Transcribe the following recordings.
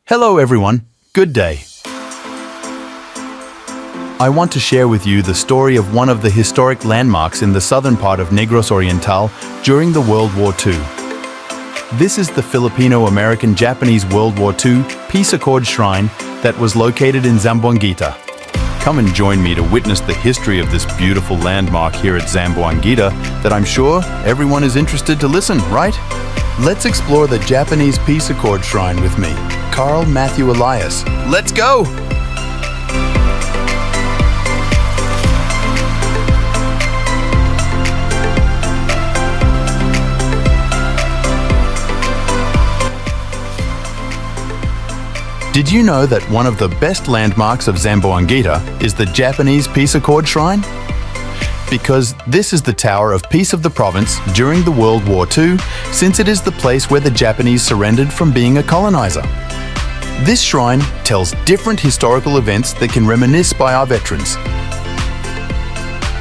Hello everyone, good day. I want to share with you the story of one of the historic landmarks in the southern part of Negros Oriental during the World War II. This is the Filipino-American-Japanese World War II Peace Accord Shrine that was located in Zamboanguita. Come and join me to witness the history of this beautiful landmark here at Zamboanguita that I'm sure everyone is interested to listen, right? Let's explore the Japanese Peace Accord Shrine with me, Carl Matthew Elias. Let's go! Did you know that one of the best landmarks of Zamboanguita is the Japanese Peace Accord Shrine? Because this is the Tower of Peace of the province during the World War II, since it is the place where the Japanese surrendered from being a colonizer. This shrine tells different historical events that can reminisce by our veterans.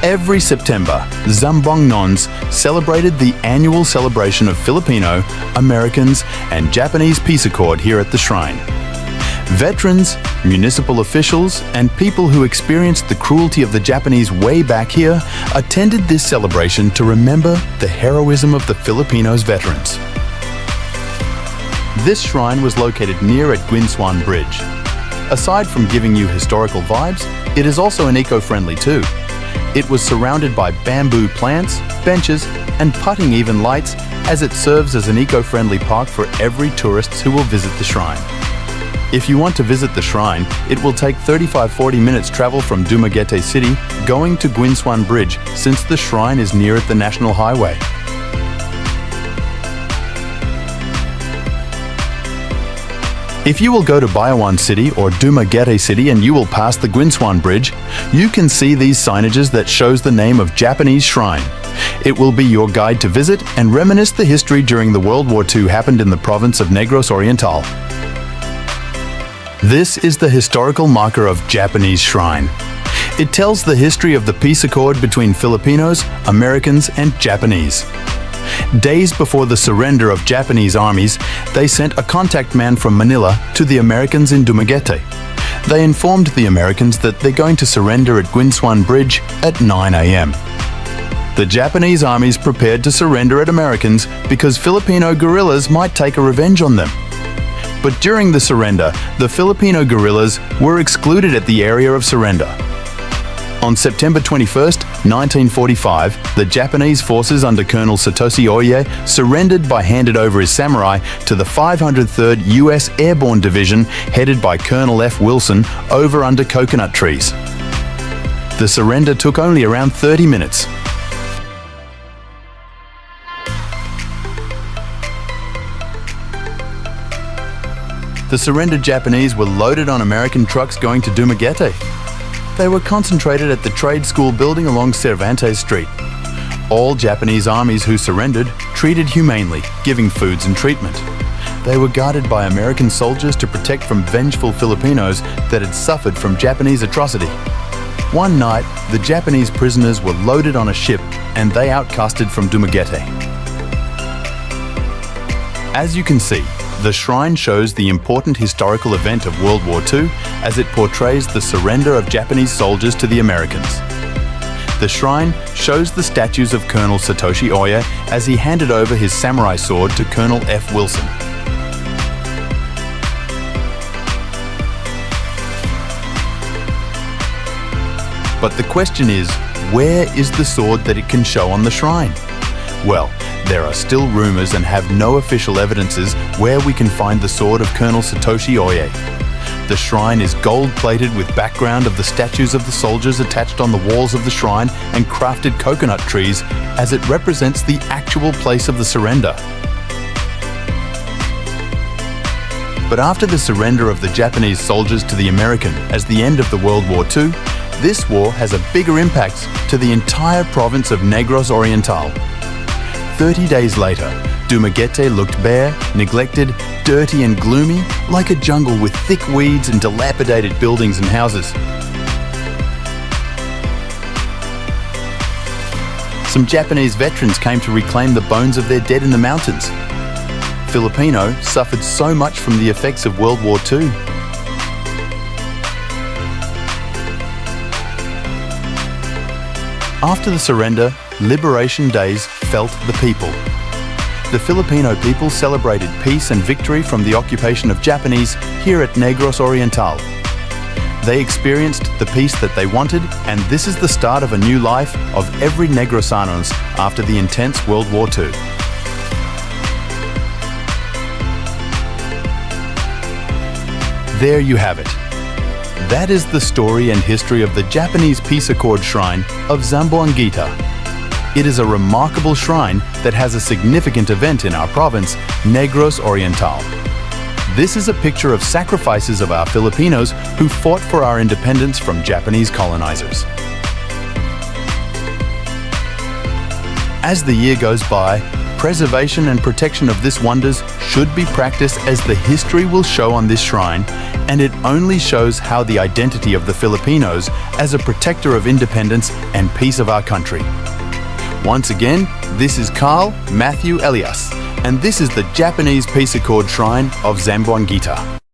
Every September, Zamboanguitans celebrated the annual celebration of Filipino, Americans, and Japanese Peace Accord here at the shrine. Veterans, municipal officials, and people who experienced the cruelty of the Japanese way back here attended this celebration to remember the heroism of the Filipinos veterans. This shrine was located near at Guinsuan Bridge. Aside from giving you historical vibes, it is also an eco-friendly too. It was surrounded by bamboo plants, benches, and putting even lights, as it serves as an eco-friendly park for every tourist who will visit the shrine. If you want to visit the shrine, it will take 35-40 minutes travel from Dumaguete City going to Guinsuan Bridge, since the shrine is near at the National Highway. If you will go to Bayawan City or Dumaguete City and you will pass the Guinsuan Bridge, you can see these signages that shows the name of Japanese Shrine. It will be your guide to visit and reminisce the history during the World War II happened in the province of Negros Oriental. This is the historical marker of Japanese Shrine. It tells the history of the peace accord between Filipinos, Americans, and Japanese. Days before the surrender of Japanese armies, they sent a contact man from Manila to the Americans in Dumaguete. They informed the Americans that they're going to surrender at Guinsuan Bridge at 9 a.m. The Japanese armies prepared to surrender at Americans because Filipino guerrillas might take a revenge on them. But during the surrender, the Filipino guerrillas were excluded at the area of surrender. On September 21, 1945, the Japanese forces under Colonel Satoshi Oye surrendered by handing over his samurai to the 503rd U.S. Airborne Division headed by Colonel F. Wilson over under coconut trees. The surrender took only around 30 minutes. The surrendered Japanese were loaded on American trucks going to Dumaguete. They were concentrated at the trade school building along Cervantes Street. All Japanese armies who surrendered treated humanely, giving foods and treatment. They were guarded by American soldiers to protect from vengeful Filipinos that had suffered from Japanese atrocity. One night, the Japanese prisoners were loaded on a ship and they outcasted from Dumaguete. As you can see, the shrine shows the important historical event of World War II as it portrays the surrender of Japanese soldiers to the Americans. The shrine shows the statues of Colonel Satoshi Oye as he handed over his samurai sword to Colonel F. Wilson. But the question is, where is the sword that it can show on the shrine? Well, there are still rumors and have no official evidences where we can find the sword of Colonel Satoshi Oye. The shrine is gold-plated with background of the statues of the soldiers attached on the walls of the shrine and crafted coconut trees as it represents the actual place of the surrender. But after the surrender of the Japanese soldiers to the American as the end of the World War II, this war has a bigger impact to the entire province of Negros Oriental. 30 days later, Dumaguete looked bare, neglected, dirty and gloomy, like a jungle with thick weeds and dilapidated buildings and houses. Some Japanese veterans came to reclaim the bones of their dead in the mountains. Filipino suffered so much from the effects of World War II. After the surrender, Liberation Days felt the people. The Filipino people celebrated peace and victory from the occupation of Japanese here at Negros Oriental. They experienced the peace that they wanted, and this is the start of a new life of every Negrosanos after the intense World War II. There you have it. That is the story and history of the Japanese Peace Accord Shrine of Zamboanguita. It is a remarkable shrine that has a significant event in our province, Negros Oriental. This is a picture of sacrifices of our Filipinos who fought for our independence from Japanese colonizers. As the year goes by, preservation and protection of this wonders should be practiced, as the history will show on this shrine, and it only shows how the identity of the Filipinos as a protector of independence and peace of our country. Once again, this is Carl Matthew Elias, and this is the Japanese Peace Accord Shrine of Zamboanguita.